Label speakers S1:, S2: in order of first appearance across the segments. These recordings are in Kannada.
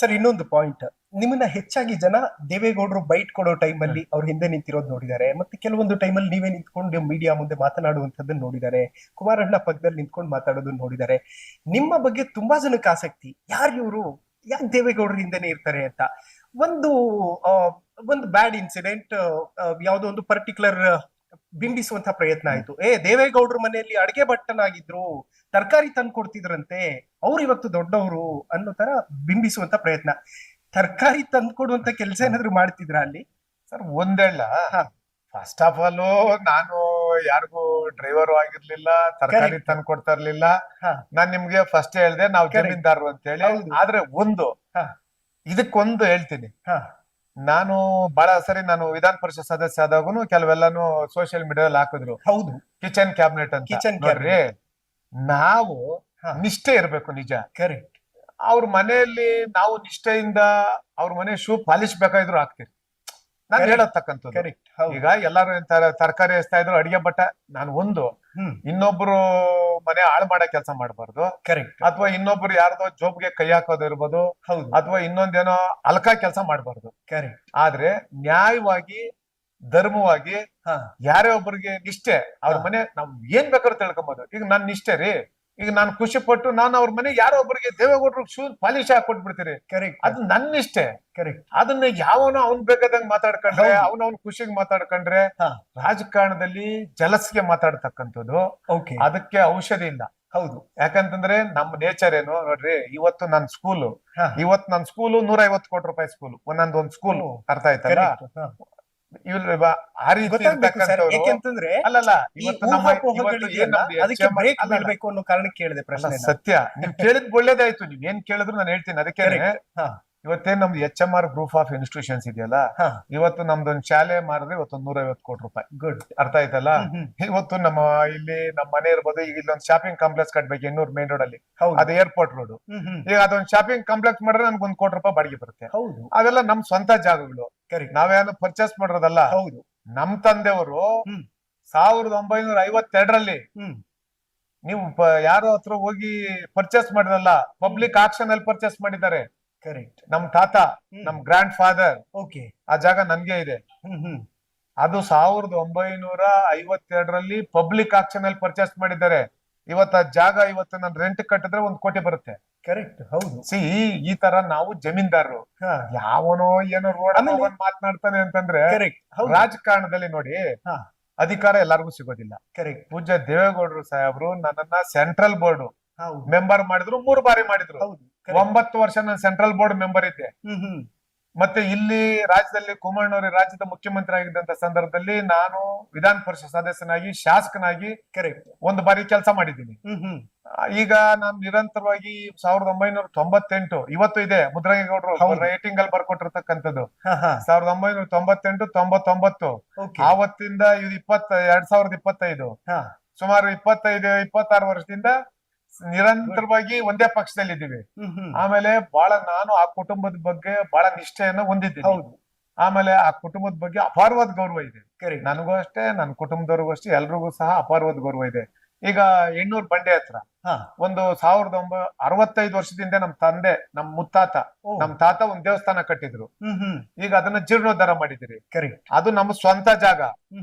S1: ಸರ್ ಇನ್ನೊಂದು ಪಾಯಿಂಟ್, ನಿಮ್ಮನ್ನ ಹೆಚ್ಚಾಗಿ ಜನ ದೇವೇಗೌಡರು ಬೈಟ್ ಕೊಡೋ ಟೈಮಲ್ಲಿ ಅವ್ರ ಹಿಂದೆ ನಿಂತಿರೋದು ನೋಡಿದ್ದಾರೆ, ಮತ್ತೆ ಕೆಲವೊಂದು ಟೈಮಲ್ಲಿ ನೀವೇ ನಿಂತ್ಕೊಂಡು ಮೀಡಿಯಾ ಮುಂದೆ ಮಾತನಾಡುವಂತದ್ದನ್ನ ನೋಡಿದ್ದಾರೆ, ಕುಮಾರಣ್ಣ ಪಕ್ಕದಲ್ಲಿ ನಿಂತ್ಕೊಂಡು ಮಾತಾಡೋದನ್ನ ನೋಡಿದ್ದಾರೆ. ನಿಮ್ಮ ಬಗ್ಗೆ ತುಂಬಾ ಜನಕ್ಕೆ ಆಸಕ್ತಿ, ಯಾರು ಇವರು, ಯಾಕೆ ದೇವೇಗೌಡರ ಹಿಂದೆನೆ ಇರ್ತಾರೆ ಅಂತ. ಒಂದು ಆ, ಒಂದು ಬ್ಯಾಡ್ ಇನ್ಸಿಡೆಂಟ್, ಯಾವುದೋ ಒಂದು ಪರ್ಟಿಕ್ಯುಲರ್ ಬಿಂಬಿಸುವಂತ ಪ್ರಯತ್ನ ಆಯ್ತು. ದೇವೇಗೌಡರ ಮನೆಯಲ್ಲಿ ಅಡಿಗೆ ಭಟ್ಟನಾಗಿದ್ರು, ತರಕಾರಿ ತಂದು ಕೊಡ್ತಿದ್ರಂತೆ, ಅವ್ರು ಇವತ್ತು ದೊಡ್ಡವರು ಅನ್ನೋ ತರ ಬಿಂಬಿಸುವಂತ ಪ್ರಯತ್ನ. ತರಕಾರಿ ತಂದು ಕೊಡುವಂತ ಕೆಲಸ ಏನಾದ್ರು ಮಾಡ್ತಿದ್ರ ಅಲ್ಲಿ?
S2: ಸರ್ ಒಂದೇಳ, ಫಸ್ಟ್ ಆಫ್ ಆಲ್ ನಾನು ಯಾರಿಗೂ ಡ್ರೈವರು ಆಗಿರ್ಲಿಲ್ಲ, ತರಕಾರಿ ತಂದು ಕೊಡ್ತಾ ಇರ್ಲಿಲ್ಲ. ನಾನ್ ನಿಮ್ಗೆ ಫಸ್ಟ್ ಹೇಳ್ದೆ ನಾವು ಜಮೀನ್ದಾರರು ಅಂತ ಹೇಳಿ. ಆದ್ರೆ ಇದಕ್ಕೊಂದು ಹೇಳ್ತೀನಿ, ನಾನು ಬಹಳ ಸರಿ ನಾನು ವಿಧಾನ ಪರಿಷತ್ ಸದಸ್ಯ ಆದಾಗೂ ಕೆಲವೆಲ್ಲಾನು ಸೋಷಿಯಲ್ ಮೀಡಿಯಾದಲ್ಲಿ ಹಾಕಿದ್ರು.
S1: ಹೌದು,
S2: ಕಿಚನ್ ಕ್ಯಾಬಿನೆಟ್ ಅಂತ. ನೋಡ್ರಿ, ನಾವು ನಿಷ್ಠೆ ಇರ್ಬೇಕು, ನಿಜ.
S1: ಕರೆಕ್ಟ್.
S2: ಅವ್ರ ಮನೆಯಲ್ಲಿ ನಾವು ನಿಷ್ಠೆಯಿಂದ ಅವ್ರ ಮನೆ ಶೂ ಪಾಲಿಶ್ ಬೇಕಾದ್ರು ಹಾಕ್ತೀರಿ, ನಾನು ಹೇಳತಕ್ಕಂಥದ್ದು. ಈಗ ಎಲ್ಲಾರು ತರಕಾರಿ ಹಚ್ತಾ ಇದ್ರು, ಅಡಿಗೆ ಭಟ್ಟ. ನಾನು ಇನ್ನೊಬ್ರು ಮನೆ ಹಾಳು ಮಾಡೋ ಕೆಲಸ ಮಾಡಬಾರ್ದು.
S1: ಕರೆಕ್ಟ್.
S2: ಅಥವಾ ಇನ್ನೊಬ್ರು ಯಾರ್ದೋ ಜೋಬ್ಗೆ ಕೈ ಹಾಕೋದು ಇರ್ಬೋದು, ಅಥವಾ ಇನ್ನೊಂದೇನೋ ಅಲ್ಕ ಕೆಲಸ ಮಾಡಬಾರ್ದು.
S1: ಕರೆಕ್ಟ್.
S2: ಆದ್ರೆ ನ್ಯಾಯವಾಗಿ, ಧರ್ಮವಾಗಿ ಯಾರೇ ಒಬ್ಬರಿಗೆ ನಿಷ್ಠೆ, ಅವ್ರ ಮನೆ ನಾವ್ ಏನ್ ಬೇಕಾದ್ರೂ ತಿಳ್ಕೊಬಹುದು. ಈಗ ನಾನ್ ನಿಷ್ಠೆ ರೀ, ಈಗ ನಾನು ಖುಷಿ ಪಟ್ಟು ನಾನು ಅವ್ರ ಮನೆ ಯಾರೋ ಒಬ್ಬರಿಗೆ ದೇವೇಗೌಡರು ಶೂ ಪಾಲಿಶ್ ಹಾಕಿ ಕೊಟ್ಬಿಡ್ತೀರಿ, ಅದು ನನ್ನ ಇಷ್ಟೇ.
S1: ಕರೆಕ್ಟ್.
S2: ಅದನ್ನ ಯಾವನೋ ಅವ್ನ್ ಬೇಕಾದಂಗ್ ಮಾತಾಡ್ಕೊಂಡ್ರೆ, ಅವ್ನ ಖುಷಿಗೆ ಮಾತಾಡ್ಕೊಂಡ್ರೆ, ರಾಜಕಾರಣದಲ್ಲಿ ಜಲಸ್ಗೆ ಮಾತಾಡ್ತಕ್ಕಂಥದ್ದು, ಅದಕ್ಕೆ ಔಷಧಿ ಇಲ್ಲ.
S1: ಹೌದು.
S2: ಯಾಕಂತಂದ್ರೆ ನಮ್ಮ ನೇಚರ್ ಏನು ನೋಡ್ರಿ, ಇವತ್ತು ನನ್ ಸ್ಕೂಲು 150 ಕೋಟಿ ರೂಪಾಯಿ ಸ್ಕೂಲ್, ಒಂದೊಂದ್ ಸ್ಕೂಲ್, ಅರ್ಥ ಆಯ್ತಲ್ಲ? ಆ ರೀತಿ
S1: ಯಾಕೆಂತಂದ್ರೆ
S2: ಅಲ್ಲಲ್ಲ,
S1: ಅದಕ್ಕೆ ಬ್ರೇಕ್ ಬೀಳ್ಬೇಕು ಅನ್ನೋ ಕಾರಣಕ್ಕೆ ಕೇಳಿದೆ ಪ್ರಶ್ನೆ.
S2: ಸತ್ಯ, ನೀವ್ ಕೇಳಿದ್ ಒಳ್ಳೇದಾಯ್ತು. ನೀವ್ ಏನ್ ಕೇಳಿದ್ರು ನಾನು ಹೇಳ್ತೀನಿ. ಅದಕ್ಕೆ ಇವತ್ತೇನ್ ನಮ್ದು HMR ಗ್ರೂಪ್ ಆಫ್ ಇನ್ಸ್ಟಿಟ್ಯೂಷನ್ಸ್ ಇದೆಯಲ್ಲ, ಇವತ್ತು ನಮ್ದೊಂದು ಶಾಲೆ ಮಾರಿದ್ರೆ ಇವತ್ತು 150 ಕೋಟಿ ರೂಪಾಯಿ. ಗುಡ್, ಅರ್ಥ ಆಯ್ತಲ್ಲ? ಇವತ್ತು ನಮ್ಮ ಮನೆ ಇರ್ಬೋದು, ಈಗ ಇಲ್ಲೊಂದು ಶಾಪಿಂಗ್ ಕಾಂಪ್ಲೆಕ್ಸ್ ಕಟ್ಬೇಕು ಎನ್ನೂರ್ ಮೇನ್ ರೋಡ್ ಅಲ್ಲಿ, ಅದು ಏರ್ಪೋರ್ಟ್ ರೋಡ್. ಈಗ ಅದೊಂದು ಶಾಪಿಂಗ್ ಕಾಂಪ್ಲೆಕ್ಸ್ ಮಾಡಿದ್ರೆ ನನ್ಗೆ 1 ಕೋಟಿ ರೂಪಾಯಿ ಬಾಡಿಗೆ ಬರುತ್ತೆ. ಅವೆಲ್ಲ ನಮ್ ಸ್ವಂತ ಜಾಗಗಳು, ನಾವೇನು ಪರ್ಚೇಸ್ ಮಾಡಿರೋದಲ್ಲ. ನಮ್ ತಂದೆಯವರು 1952ರಲ್ಲಿ ನೀವು ಯಾರೋ ಹತ್ರ ಹೋಗಿ ಪರ್ಚೇಸ್ ಮಾಡಿರಲ್ಲ, ಪಬ್ಲಿಕ್ ಆಕ್ಷನ್ ಅಲ್ಲಿ ಪರ್ಚೇಸ್ ಮಾಡಿದ್ದಾರೆ.
S1: ಕರೆಕ್ಟ್.
S2: ನಮ್ ತಾತ, ನಮ್ ಗ್ರ್ಯಾಂಡ್ ಫಾದರ್, ಆ ಜಾಗ ನನ್ಗೆ ಇದೆ. ಅದು 1952ರಲ್ಲಿ ಪಬ್ಲಿಕ್ ಆಕ್ಷನ್ ಅಲ್ಲಿ ಪರ್ಚೇಸ್ ಮಾಡಿದ್ದಾರೆ. ಇವತ್ತು ಆ ಜಾಗ ಇವತ್ತು ನಾನು ರೆಂಟ್ ಕಟ್ಟಿದ್ರೆ 1 ಕೋಟಿ ಬರುತ್ತೆ.
S1: ಕರೆಕ್ಟ್. ಹೌದು.
S2: ಈ ತರ ನಾವು ಜಮೀನ್ದಾರರು. ಯಾವನೋ ಏನೋ ರೋಡ್ ಮಾತನಾಡ್ತಾನೆ ಅಂತಂದ್ರೆ, ರಾಜಕಾರಣದಲ್ಲಿ ನೋಡಿ, ಅಧಿಕಾರ ಎಲ್ಲಾರ್ಗು ಸಿಗೋದಿಲ್ಲ.
S1: ಕರೆಕ್ಟ್.
S2: ಪೂಜ್ಯ ದೇವೇಗೌಡರು ಸಾಹೇಬ್ರು ನನ್ನನ್ನ ಸೆಂಟ್ರಲ್ ಬೋರ್ಡ್ ಮೆಂಬರ್ ಮಾಡಿದ್ರು, 3 ಬಾರಿ ಮಾಡಿದ್ರು. 9 ವರ್ಷ ನಾನು ಸೆಂಟ್ರಲ್ ಬೋರ್ಡ್ ಮೆಂಬರ್ ಇದ್ದೆ. ಮತ್ತೆ ಇಲ್ಲಿ ರಾಜ್ಯದಲ್ಲಿ ಕುಮಾರಣ್ಣವ್ರ ರಾಜ್ಯದ ಮುಖ್ಯಮಂತ್ರಿ ಆಗಿದ್ದಂತ ಸಂದರ್ಭದಲ್ಲಿ ನಾನು ವಿಧಾನ ಪರಿಷತ್ ಸದಸ್ಯನಾಗಿ, ಶಾಸಕನಾಗಿ 1 ಬಾರಿ ಕೆಲಸ ಮಾಡಿದ್ದೀನಿ. ಈಗ ನಾನು ನಿರಂತರವಾಗಿ 1998, ಇವತ್ತು ಇದೆ ಮುದ್ರಂಗೇಗೌಡರು ರೇಟಿಂಗ್ ಅಲ್ಲಿ ಬರ್ಕೊಟ್ಟಿರ್ತಕ್ಕಂಥದ್ದು, 1998, 99, ಆವತ್ತಿಂದ 2025 ಸುಮಾರು 25-26 ವರ್ಷದಿಂದ ನಿರಂತರವಾಗಿ ಒಂದೇ ಪಕ್ಷದಲ್ಲಿ ಇದ್ದೀವಿ. ಆಮೇಲೆ ನಾನು ಆ ಕುಟುಂಬದ ಬಗ್ಗೆ ಬಹಳ ನಿಷ್ಠೆಯನ್ನು ಹೊಂದಿದ್ದೀನಿ. ಆಮೇಲೆ ಆ ಕುಟುಂಬದ ಬಗ್ಗೆ ಅಪಾರವಾದ ಗೌರವ ಇದೆ. ನನಗೂ ಅಷ್ಟೇ, ನನ್ನ ಕುಟುಂಬದವ್ರಿಗೂ ಅಷ್ಟೇ, ಎಲ್ರಿಗೂ ಸಹ ಅಪಾರವಾದ ಗೌರವ ಇದೆ. ಈಗ ಎಣ್ಣೂರ್ ಬಂಡೆ ಹತ್ರ ಒಂದು 1965 ವರ್ಷದಿಂದ ನಮ್ ಮುತ್ತಾತ, ನಮ್ ತಾತ ಒಂದ್ ದೇವಸ್ಥಾನ ಕಟ್ಟಿದ್ರು. ಈಗ ಅದನ್ನ ಜೀರ್ಣೋದ್ಧಾರ ಮಾಡಿದಿರಿ. ಅದು ನಮ್ಮ ಸ್ವಂತ ಜಾಗ,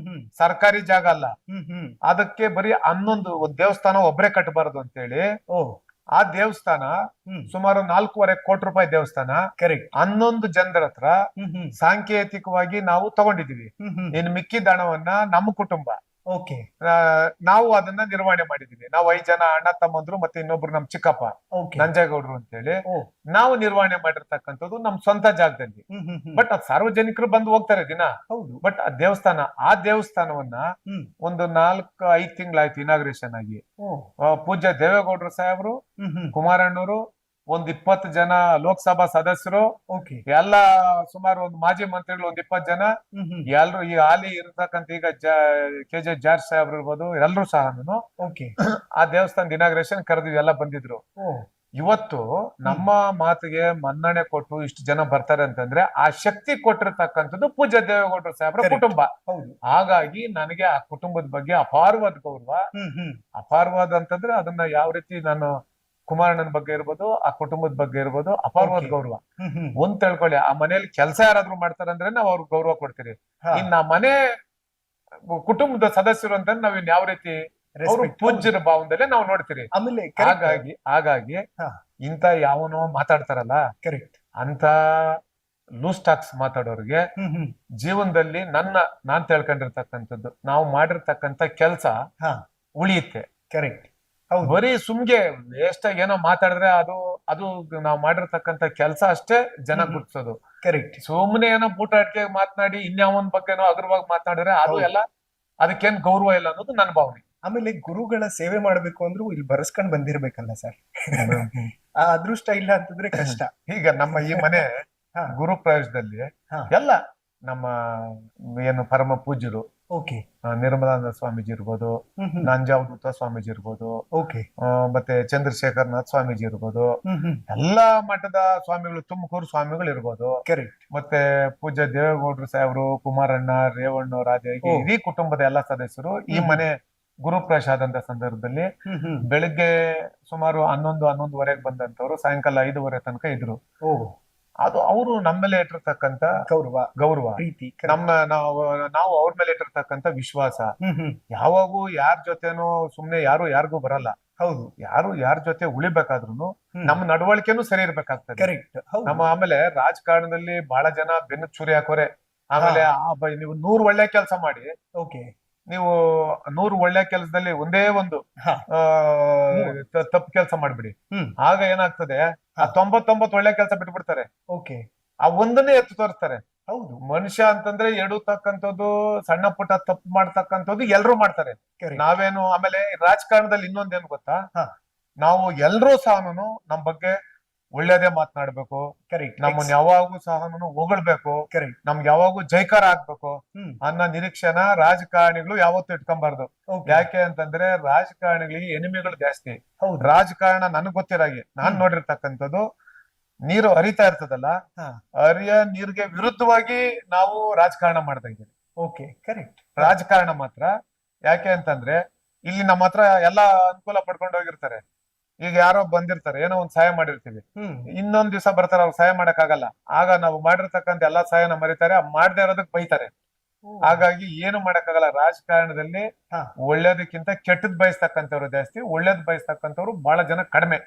S2: ಸರ್ಕಾರಿ ಜಾಗ ಅಲ್ಲ. ಅದಕ್ಕೆ ಬರೀ 11 ದೇವಸ್ಥಾನ ಒಬ್ರೇ ಕಟ್ಟಬಾರದು ಅಂತ ಹೇಳಿ ಆ ದೇವಸ್ಥಾನ ಸುಮಾರು 4.5 ಕೋಟಿ ರೂಪಾಯಿ ದೇವಸ್ಥಾನ 11 ಜನರ ಹತ್ರ ಸಾಂಕೇತಿಕವಾಗಿ ನಾವು ತಗೊಂಡಿದೀವಿ. ಇನ್ನು ಮಿಕ್ಕಿದ ಹಣವನ್ನ ನಮ್ಮ ಕುಟುಂಬ ನಾವು ಅದನ್ನ ನಿರ್ವಹಣೆ ಮಾಡಿದೀವಿ. ನಾವು 5 ಜನ ಅಣ್ಣ ತಮ್ಮಂದ್ರು, ಮತ್ತೆ ಇನ್ನೊಬ್ರು ನಮ್ ಚಿಕ್ಕಪ್ಪ ನಂಜೇಗೌಡರು ಅಂತ ಹೇಳಿ ನಾವು ನಿರ್ವಹಣೆ ಮಾಡಿರ್ತಕ್ಕಂಥದ್ದು ನಮ್ ಸ್ವಂತ ಜಾಗದಲ್ಲಿ. ಬಟ್ ಅದ್ ಸಾರ್ವಜನಿಕರು ಬಂದು ಹೋಗ್ತಾರೆ ದಿನ. ಬಟ್ ಆ ದೇವಸ್ಥಾನವನ್ನ ಒಂದು 4-5 ತಿಂಗಳಾಯ್ತು ಇನಾಗ್ರೇಷನ್ ಆಗಿ. ಪೂಜ್ಯ ದೇವೇಗೌಡರು ಸಾಹೇಬ್ರು, ಕುಮಾರಣ್ಣವರು, ಒಂದ್ 20 ಜನ ಲೋಕಸಭಾ ಸದಸ್ಯರು, ಎಲ್ಲ ಸುಮಾರು ಒಂದು ಮಾಜಿ ಮಂತ್ರಿಗಳು, 20 ಜನ, ಎಲ್ರು ಈ ಹಾಲಿ ಇರತಕ್ಕಂತ ಈಗ KJ ಜಾರ್ಜ್ ಸಾಹೇಬ್ರು ಇರ್ಬೋದು, ಎಲ್ರು ಸಹ ಆ ದೇವಸ್ಥಾನದ ಇನಾಗ್ರೇಷನ್ ಕರೆದಿವಿ, ಎಲ್ಲ ಬಂದಿದ್ರು. ಇವತ್ತು ನಮ್ಮ ಮಾತಿಗೆ ಮನ್ನಣೆ ಕೊಟ್ಟು ಇಷ್ಟು ಜನ ಬರ್ತಾರೆ ಅಂತಂದ್ರೆ ಆ ಶಕ್ತಿ ಕೊಟ್ಟಿರ್ತಕ್ಕಂಥದ್ದು ಪೂಜ್ಯ ದೇವೇಗೌಡರು ಸಾಹೇಬ್ರ ಕುಟುಂಬ. ಹಾಗಾಗಿ ನನಗೆ ಆ ಕುಟುಂಬದ ಬಗ್ಗೆ ಅಪಾರವಾದ ಗೌರವ. ಅಪಾರವಾದ ಅಂತಂದ್ರೆ ಅದನ್ನ ಯಾವ ರೀತಿ ನಾನು ಕುಮಾರಣ್ಣನ ಬಗ್ಗೆ ಇರ್ಬೋದು, ಆ ಕುಟುಂಬದ ಬಗ್ಗೆ ಇರ್ಬೋದು, ಅಪಾರವಾದ
S1: Okay.
S2: ಗೌರವ.
S1: ಹ್ಮ್.
S2: ಒಂದ್ ತಿಳ್ಕೊಳ್ಳಿ, ಆ ಮನೆಯಲ್ಲಿ ಕೆಲಸ ಯಾರಾದ್ರೂ ಮಾಡ್ತಾರಂದ್ರೆ ನಾವು ಅವ್ರಿಗೆ ಗೌರವ ಕೊಡ್ತೀರಿ.
S1: ಹಾ.
S2: ಇನ್ನ ಆ ಮನೆ ಕುಟುಂಬದ ಸದಸ್ಯರು ಅಂತ ನಾವ್ ಇನ್ ಯಾವ ರೀತಿ ಅವರು
S1: Respect.
S2: ಪೂಜ್ಯರ ಭಾವದಲ್ಲೇ ನಾವು ನೋಡ್ತೀರಿ.
S1: ಆಮೇಲೆ correct.
S2: ಹಾಗಾಗಿ
S1: ಹಾ.
S2: ಇಂತ ಯಾವನೋ ಮಾತಾಡ್ತಾರಲ್ಲ,
S1: Correct.
S2: ಅಂತ ಲೂಸ್ ಟಾಕ್ಸ್ ಮಾತಾಡೋರಿಗೆ
S1: ಹ್ಮ್.
S2: ಜೀವನದಲ್ಲಿ ನಾನ್ ತಿಳ್ಕೊಂಡಿರ್ತಕ್ಕಂಥದ್ದು, ನಾವು ಮಾಡಿರ್ತಕ್ಕಂಥ ಕೆಲಸ
S1: ಹಾ.
S2: ಉಳಿಯುತ್ತೆ.
S1: ಕರೆಕ್ಟ್. ಹೌದು.
S2: ಬರೀ ಸುಮ್ಗೆ ವೇಸ್ಟ್ ಆಗಿ ಏನೋ ಮಾತಾಡಿದ್ರೆ ಅದು ನಾವು ಮಾಡಿರ್ತಕ್ಕಂಥ ಕೆಲಸ ಅಷ್ಟೇ ಜನ ಗುರ್ತಿಸೋದು.
S1: ಕರೆಕ್ಟ್.
S2: ಸುಮ್ನೆ ಏನೋ ಬೂಟಾಟಿಕೆ ಮಾತನಾಡಿ ಇನ್ಯಾವನ್ ಬಗ್ಗೆನೋ ಅಗ್ರವಾಗಿ ಮಾತನಾಡಿದ್ರೆ ಅದು
S1: ಹೌದು.
S2: ಎಲ್ಲ ಅದಕ್ಕೇನ್ ಗೌರವ ಇಲ್ಲ ಅನ್ನೋದು ನನ್ನ ಭಾವನೆ.
S1: ಆಮೇಲೆ ಗುರುಗಳ ಸೇವೆ ಮಾಡ್ಬೇಕು ಅಂದ್ರೂ ಇಲ್ಲಿ ಬರ್ಸ್ಕೊಂಡ್ ಬಂದಿರ್ಬೇಕಲ್ಲ ಸರ್. ಆ ಅದೃಷ್ಟ ಇಲ್ಲ ಅಂತಂದ್ರೆ ಕಷ್ಟ.
S2: ಈಗ ನಮ್ಮ ಈ ಮನೆ
S1: ಹಾ.
S2: ಗುರು ಪ್ರವೇಶದಲ್ಲಿ
S1: ಹಾ.
S2: ಎಲ್ಲ ನಮ್ಮ ಏನು ಪರಮ ಪೂಜ್ಯರು,
S1: ಓಕೆ.
S2: ನಿರ್ಮಲಾನಂದ ಸ್ವಾಮೀಜಿ ಇರ್ಬೋದು, ನಂಜಾವಧೂತ ಸ್ವಾಮೀಜಿ ಇರ್ಬೋದು,
S1: ಓಕೆ.
S2: ಮತ್ತೆ ಚಂದ್ರಶೇಖರನಾಥ್ ಸ್ವಾಮೀಜಿ ಇರ್ಬೋದು, ಎಲ್ಲಾ ಮಠದ ಸ್ವಾಮಿಗಳು, ತುಮಕೂರು ಸ್ವಾಮಿಗಳು ಇರ್ಬೋದು,
S1: ಕರೆಕ್ಟ್.
S2: ಮತ್ತೆ ಪೂಜ್ಯ ದೇವೇಗೌಡರು ಸಾಹೇಬರು, ಕುಮಾರಣ್ಣ, ರೇವಣ್ಣ, ರಾಜ, ಇಡೀ ಕುಟುಂಬದ ಎಲ್ಲಾ ಸದಸ್ಯರು ಈ ಮನೆ ಗುರುಪ್ರವೇಶ ಆದಂತ ಸಂದರ್ಭದಲ್ಲಿ ಬೆಳಿಗ್ಗೆ ಸುಮಾರು 11-11:30 ಬಂದಂತವ್ರು ಸಾಯಂಕಾಲ 5:30 ತನಕ ಇದ್ರು.
S1: ಓ,
S2: ಅದು ಅವರು ನಮ್ಮ ಮೇಲೆ ಇಟ್ಟಿರ್ತಕ್ಕಂತ ಗೌರವ,
S1: ಪ್ರೀತಿ,
S2: ನಾವು ಅವ್ರ ಮೇಲೆ ಇಟ್ಟಿರ್ತಕ್ಕಂತ ವಿಶ್ವಾಸ. ಯಾವಾಗೂ ಯಾರ ಜೊತೆನೂ ಸುಮ್ನೆ ಯಾರಿಗೂ ಬರಲ್ಲ.
S1: ಹೌದು.
S2: ಯಾರ ಜೊತೆ ಉಳಿಬೇಕಾದ್ರೂ ನಮ್ಮ ನಡವಳಿಕೆನೂ ಸರಿ ಇರ್ಬೇಕಾಗ್ತದೆ.
S1: ಕರೆಕ್ಟ್.
S2: ಆಮೇಲೆ ರಾಜಕಾರಣದಲ್ಲಿ ಬಹಳ ಜನ ಬೆನ್ನು ಚೂರಿ ಹಾಕೋರೆ. ಆಮೇಲೆ ನೀವು 100 ಒಳ್ಳೆ ಕೆಲಸ ಮಾಡಿ,
S1: ಓಕೆ,
S2: ನೀವು 100 ಒಳ್ಳೆ ಕೆಲಸದಲ್ಲಿ ಒಂದೇ ಒಂದು ತಪ್ಪು ಕೆಲಸ ಮಾಡ್ಬಿಡಿ. ಆಗ ಏನಾಗ್ತದೆ, ಆ 99 ಒಳ್ಳೆ ಕೆಲಸ ಬಿಟ್ಬಿಡ್ತಾರೆ.
S1: ಓಕೆ,
S2: ಆ ಒಂದನ್ನೇ ಎತ್ತು ತೋರಿಸ್ತಾರೆ.
S1: ಹೌದು.
S2: ಮನುಷ್ಯ ಅಂತಂದ್ರೆ ಎಡುತ್ತಕ್ಕಂಥದ್ದು, ಸಣ್ಣ ಪುಟ್ಟ ತಪ್ಪು ಮಾಡ್ತಕ್ಕಂಥದ್ದು ಎಲ್ರೂ ಮಾಡ್ತಾರೆ. ನಾವೇನು ಆಮೇಲೆ ರಾಜಕಾರಣದಲ್ಲಿ ಇನ್ನೊಂದೇನು ಗೊತ್ತಾ, ನಾವು ಎಲ್ರೂ ಸಹನು ನಮ್ ಬಗ್ಗೆ ಒಳ್ಳೇದೇ ಮಾತನಾಡ್ಬೇಕು. ನಮ್ಮನ್ನ ಯಾವಾಗೂ ಸಹನು ಹೊಗಳ್ಬೇಕು. ನಮ್ಗೆ ಯಾವಾಗೂ ಜೈಕಾರ ಆಗ್ಬೇಕು ಅನ್ನೋ ನಿರೀಕ್ಷೆನ ರಾಜಕಾರಣಿಗಳು ಯಾವತ್ತೂ ಇಟ್ಕೊಂಬಾರ್ದು. ಯಾಕೆ ಅಂತಂದ್ರೆ ರಾಜಕಾರಣಿಗಳಿಗೆ ಎನಿಮಿಗಳು ಜಾಸ್ತಿ. ರಾಜಕಾರಣ ನನಗ್ ಗೊತ್ತಿರಾಗಿ ನಾನ್ ನೋಡಿರ್ತಕ್ಕಂಥದ್ದು, ನೀರು ಹರಿತಾ ಇರ್ತದಲ್ಲ, ಹರಿಯ ನೀರ್ಗೆ ವಿರುದ್ಧವಾಗಿ ನಾವು ರಾಜಕಾರಣ ಮಾಡ್ತಾ ಇದ್ದೀವಿ.
S1: Okay, correct.
S2: ರಾಜಕಾರಣ ಮಾತ್ರ ಯಾಕೆ ಅಂತಂದ್ರೆ ಇಲ್ಲಿ ನಮ್ಮ ಹತ್ರ ಎಲ್ಲಾ ಅನುಕೂಲ ಪಡ್ಕೊಂಡು ಹೋಗಿರ್ತಾರೆ. ಈಗ ಯಾರೋ ಬಂದಿರ್ತಾರೆ, ಏನೋ ಒಂದ್ ಸಹಾಯ ಮಾಡಿರ್ತೀವಿ, ಇನ್ನೊಂದ್ ದಿವಸ ಬರ್ತಾರೆ, ಅವ್ರು ಸಹಾಯ ಮಾಡಕ್ ಆಗಲ್ಲ. ಆಗ ನಾವು ಮಾಡಿರ್ತಕ್ಕಂಥ ಎಲ್ಲಾ ಸಹಾಯನ ಮರಿತಾರೆ, ಮಾಡದೇ ಇರೋದಕ್ ಬೈತಾರೆ. ಹಾಗಾಗಿ ಏನು ಮಾಡಕ್ಕಾಗಲ್ಲ. ರಾಜಕಾರಣದಲ್ಲಿ ಒಳ್ಳೇದಕ್ಕಿಂತ ಕೆಟ್ಟದ್ ಬಯಸ್ತಕ್ಕಂಥವ್ರು ಜಾಸ್ತಿ, ಒಳ್ಳೇದ್ ಬಯಸ್ತಕ್ಕಂಥವ್ರು ಬಹಳ ಜನ ಕಡಿಮೆ.